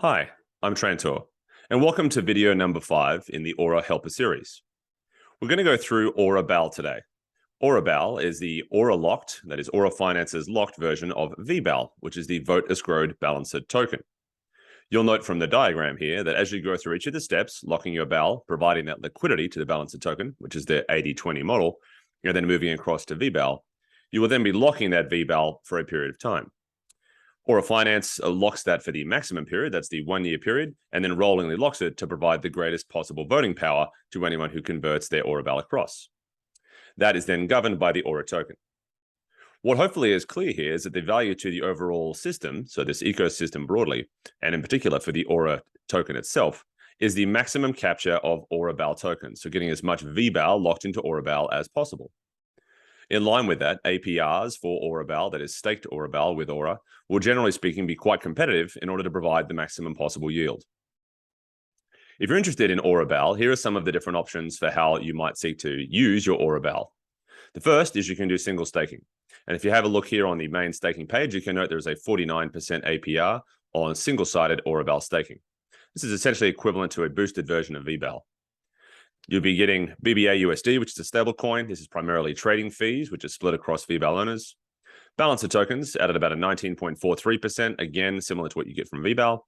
Hi, I'm Trantor, and welcome to video number 5 in the Aura Helper series. We're going to go through AuraBAL today. AuraBAL is the Aura locked, that is Aura Finance's locked version of veBAL, which is the Vote Escrowed Balancer token. You'll note from the diagram here that as you go through each of the steps, locking your BAL, providing that liquidity to the balancer token, which is the 80-20 model, and then moving across to veBAL, you will then be locking that veBAL for a period of time. Aura Finance locks that for the maximum period, that's the 1-year period, and then rollingly locks it to provide the greatest possible voting power to anyone who converts their AuraBAL across. That is then governed by the Aura token. What hopefully is clear here is that the value to the overall system, so this ecosystem broadly, and in particular for the Aura token itself, is the maximum capture of AuraBAL tokens, so getting as much veBAL locked into AuraBAL as possible. In line with that, APRs for AuraBAL, that is staked AuraBAL with Aura, will generally speaking be quite competitive in order to provide the maximum possible yield. If you're interested in AuraBAL, here are some of the different options for how you might seek to use your AuraBAL. The first is you can do single staking. And if you have a look here on the main staking page, you can note there is a 49% APR on single-sided AuraBAL staking. This is essentially equivalent to a boosted version of veBAL. You'll be getting bb-a-USD, which is a stable coin. This is primarily trading fees, which is split across veBAL owners. Balancer tokens added about a 19.43%, again, similar to what you get from veBAL.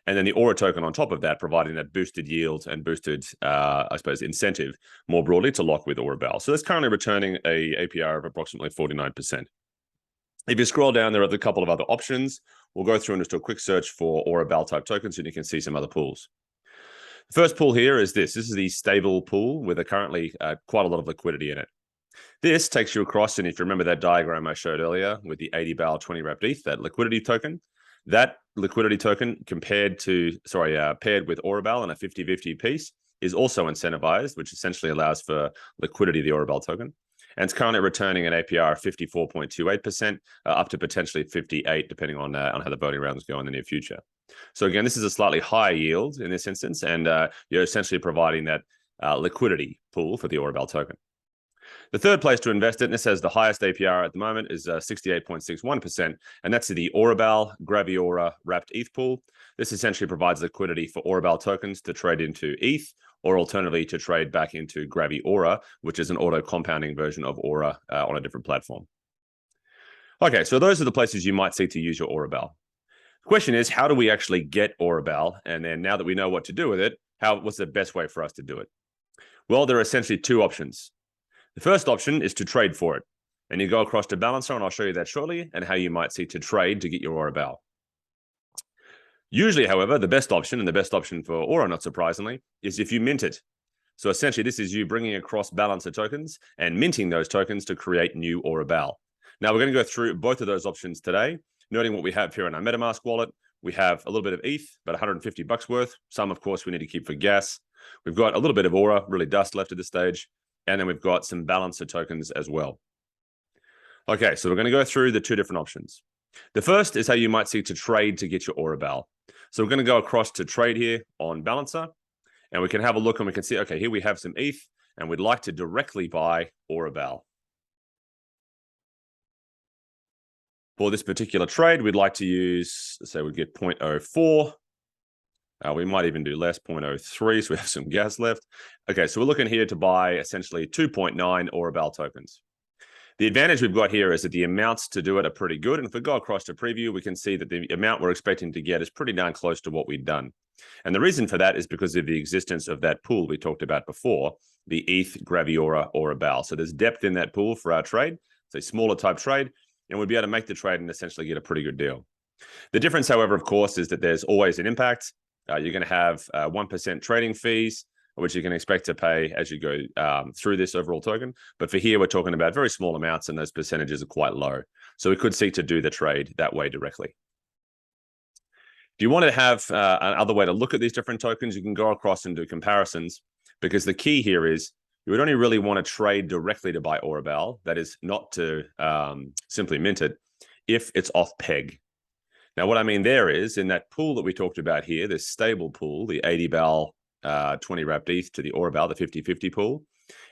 And then the Aura token on top of that, providing that boosted yield and boosted, incentive more broadly to lock with AuraBAL. So that's currently returning a APR of approximately 49%. If you scroll down, there are a couple of other options. We'll go through and just do a quick search for AuraBAL type tokens, and you can see some other pools. The first pool here is this. This is the stable pool with currently quite a lot of liquidity in it. This takes you across, and if you remember that diagram I showed earlier with the 80 BAL 20 wrapped ETH, that liquidity token, that liquidity token paired with AuraBAL in a 50-50 piece is also incentivized, which essentially allows for liquidity of the AuraBAL token. And it's currently returning an APR of 54.28%, up to potentially 58%, depending on how the voting rounds go in the near future. So again, this is a slightly higher yield in this instance, and you're essentially providing that liquidity pool for the AuraBAL token. The third place to invest in, this has the highest APR at the moment, is 68.61%, and that's the AuraBAL Graviora wrapped ETH pool. This essentially provides liquidity for AuraBAL tokens to trade into ETH, or alternatively to trade back into Graviora, which is an auto-compounding version of Aura on a different platform. Okay, so those are the places you might seek to use your AuraBAL. The question is, how do we actually get AuraBAL? And then now that we know what to do with it, what's the best way for us to do it? Well, there are essentially two options. The first option is to trade for it. And you go across to Balancer, and I'll show you that shortly, and how you might seek to trade to get your AuraBAL. Usually, however, the best option, and the best option for Aura, not surprisingly, is if you mint it. So essentially, this is you bringing across Balancer tokens and minting those tokens to create new AuraBAL. Now, we're going to go through both of those options today, noting what we have here in our MetaMask wallet. We have a little bit of ETH, about $150 worth. Some, of course, we need to keep for gas. We've got a little bit of Aura, really dust left at this stage. And then we've got some Balancer tokens as well. Okay, so we're going to go through the two different options. The first is how you might seek to trade to get your AuraBAL. So we're going to go across to trade here on Balancer, and we can have a look and we can see, okay, here we have some ETH, and we'd like to directly buy AuraBAL. For this particular trade, we'd like to use, say we get 0.04. We might even do less, 0.03, so we have some gas left. Okay, so we're looking here to buy essentially 2.9 AuraBAL tokens. The advantage we've got here is that the amounts to do it are pretty good. And if we go across to preview, we can see that the amount we're expecting to get is pretty darn close to what we've done. And the reason for that is because of the existence of that pool we talked about before, the ETH Graviora AuraBAL. So there's depth in that pool for our trade. It's a smaller type trade, and we'll be able to make the trade and essentially get a pretty good deal. The difference, however, of course, is that there's always an impact. You're going to have 1% trading fees, which you can expect to pay as you go through this overall token. But for here, we're talking about very small amounts, and those percentages are quite low. So we could seek to do the trade that way directly. If you want to have another way to look at these different tokens, you can go across and do comparisons, because the key here is you would only really want to trade directly to buy AuraBAL, that is not to simply mint it, if it's off peg. Now, what I mean there is, in that pool that we talked about here, this stable pool, the 80 BAL 20 wrapped ETH to the AuraBAL, the 50-50 pool,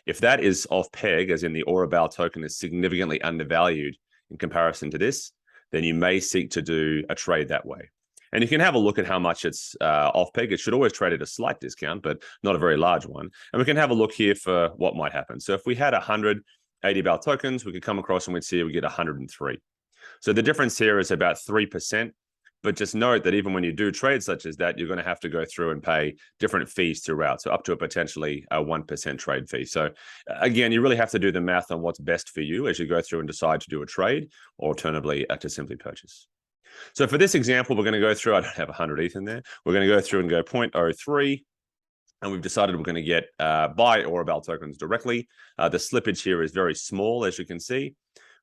if that is off peg, as in the AuraBAL token is significantly undervalued in comparison to this, then you may seek to do a trade that way. And you can have a look at how much it's off peg. It should always trade at a slight discount, but not a very large one. And we can have a look here for what might happen. So if we had 100 AuraBAL tokens, we could come across and we'd see we get 103. So the difference here is about 3%. But just note that even when you do trades such as that, you're going to have to go through and pay different fees throughout. So up to a potentially a 1% trade fee. So again, you really have to do the math on what's best for you as you go through and decide to do a trade, or alternatively to simply purchase. So for this example, we're going to go through, I don't have 100 ETH in there. We're going to go through and go 0.03. And we've decided we're going to get buy AuraBAL tokens directly. The slippage here is very small, as you can see.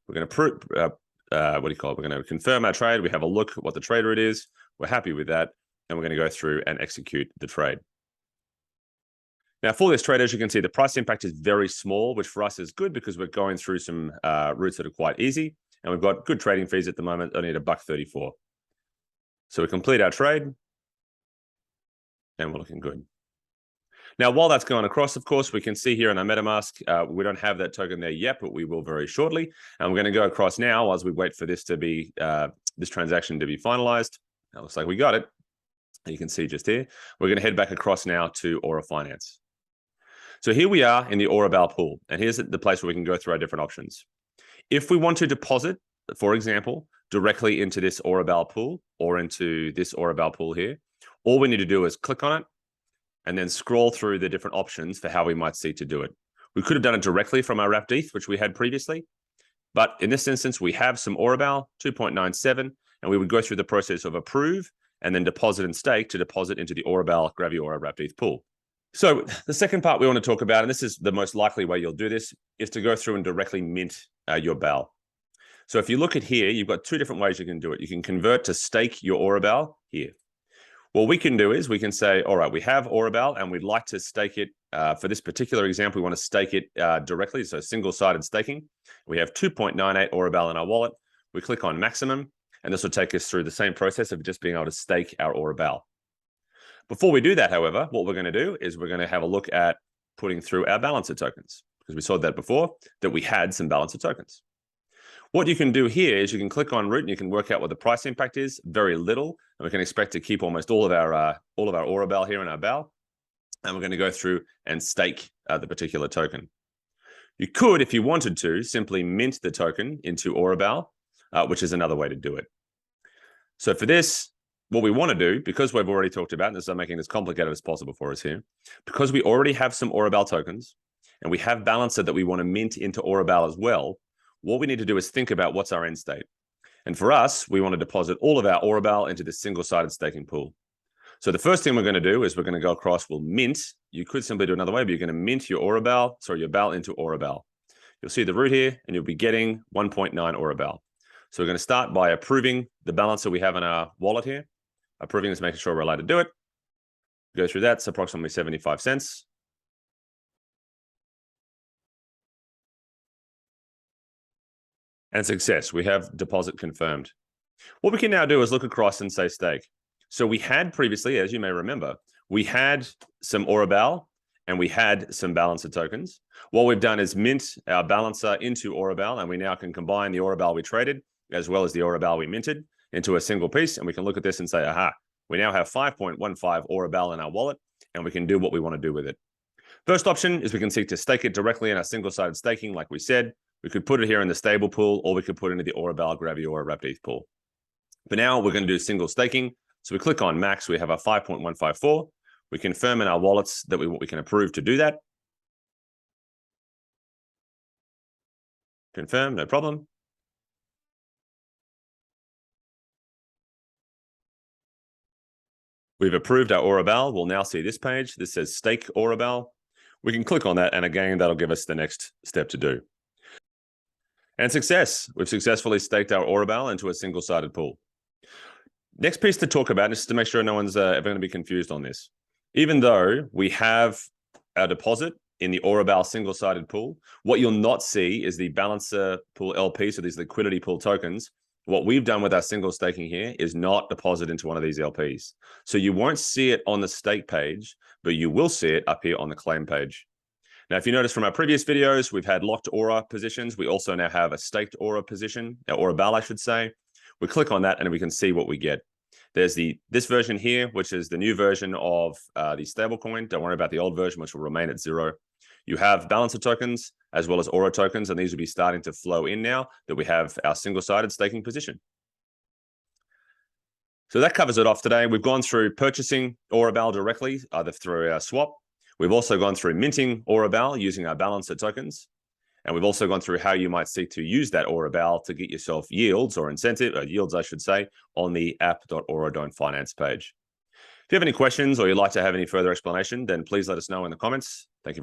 We're going to what do you call it? We're going to confirm our trade. We have a look at what the trade route is. We're happy with that. And we're going to go through and execute the trade. Now, for this trade, as you can see, the price impact is very small, which for us is good because we're going through some routes that are quite easy. And we've got good trading fees at the moment, only at $1.34. So we complete our trade. And we're looking good. Now, while that's going across, of course, we can see here in our MetaMask, we don't have that token there yet, but we will very shortly. And we're going to go across now as we wait for this to be this transaction to be finalized. It looks like we got it. You can see just here. We're going to head back across now to Aura Finance. So here we are in the AuraBAL pool, and here's the place where we can go through our different options. If we want to deposit, for example, directly into this AuraBAL pool or into this AuraBAL pool here, all we need to do is click on it, and then scroll through the different options for how we might seek to do it. We could have done it directly from our wrapped ETH, which we had previously. But in this instance, we have some AuraBAL, 2.97, and we would go through the process of approve and then deposit and stake to deposit into the AuraBAL Graviora wrapped ETH pool. So the second part we want to talk about, and this is the most likely way you'll do this, is to go through and directly mint your BAL. So if you look at here, you've got two different ways you can do it. You can convert to stake your AuraBAL here. What we can do is we can say, all right, we have AuraBAL and we'd like to stake it. For this particular example, we want to stake it directly, so single-sided staking. We have 2.98 AuraBAL in our wallet. We click on maximum, and this will take us through the same process of just being able to stake our AuraBAL. Before we do that, however, what we're going to do is we're going to have a look at putting through our balancer tokens, because we saw that before, that we had some balancer tokens. What you can do here is you can click on route and you can work out what the price impact is, very little, and we can expect to keep almost all of our AuraBAL here in our BAL, and we're going to go through and stake the particular token. You could, if you wanted to, simply mint the token into AuraBAL, which is another way to do it. So for this, what we want to do, because we've already talked about, and this is making this complicated as possible for us here, because we already have some AuraBAL tokens, and we have balancer that we want to mint into AuraBAL as well, what we need to do is think about what's our end state. And for us, we want to deposit all of our AuraBAL into this single-sided staking pool. So the first thing we're going to do is we're going to go across, we'll mint. You could simply do another way, but you're going to mint your your BAL into AuraBAL. You'll see the route here, and you'll be getting 1.9 AuraBAL. So we're going to start by approving the balancer we have in our wallet here. Approving is making sure we're allowed to do it. Go through that, it's approximately 75 cents. And success, we have deposit confirmed. What we can now do is look across and say stake. So we had previously, as you may remember, we had some AuraBAL and we had some balancer tokens. What we've done is mint our balancer into AuraBAL, and we now can combine the AuraBAL we traded as well as the AuraBAL we minted into a single piece. And we can look at this and say, aha, we now have 5.15 AuraBAL in our wallet, and we can do what we want to do with it. First option is we can seek to stake it directly in our single-sided staking, like we said. We could put it here in the stable pool, or we could put it into the AuraBAL Graviora wrapped ETH pool. But now we're going to do single staking. So we click on max. We have a 5.154. We confirm in our wallets that we can approve to do that. Confirm, no problem. We've approved our AuraBAL. We'll now see this page. This says stake AuraBAL. We can click on that, and again, that'll give us the next step to do. And success. We've successfully staked our AuraBAL into a single-sided pool. Next piece to talk about is to make sure no one's ever going to be confused on this. Even though we have our deposit in the AuraBAL single-sided pool, what you'll not see is the balancer pool LP, so these liquidity pool tokens. What we've done with our single staking here is not deposit into one of these LPs. So you won't see it on the stake page, but you will see it up here on the claim page. Now, if you notice from our previous videos, we've had locked Aura positions. We also now have a staked Aura position, or AuraBAL, I should say. We click on that and we can see what we get. There's this version here, which is the new version of the stablecoin. Don't worry about the old version, which will remain at 0. You have balancer tokens as well as Aura tokens, and these will be starting to flow in now that we have our single-sided staking position. So that covers it off today. We've gone through purchasing AuraBAL directly, either through our swap. We've also gone through minting AuraBAL using our balancer tokens. And we've also gone through how you might seek to use that AuraBAL to get yourself yields or yields, I should say, on the app.aura.finance page. If you have any questions or you'd like to have any further explanation, then please let us know in the comments. Thank you.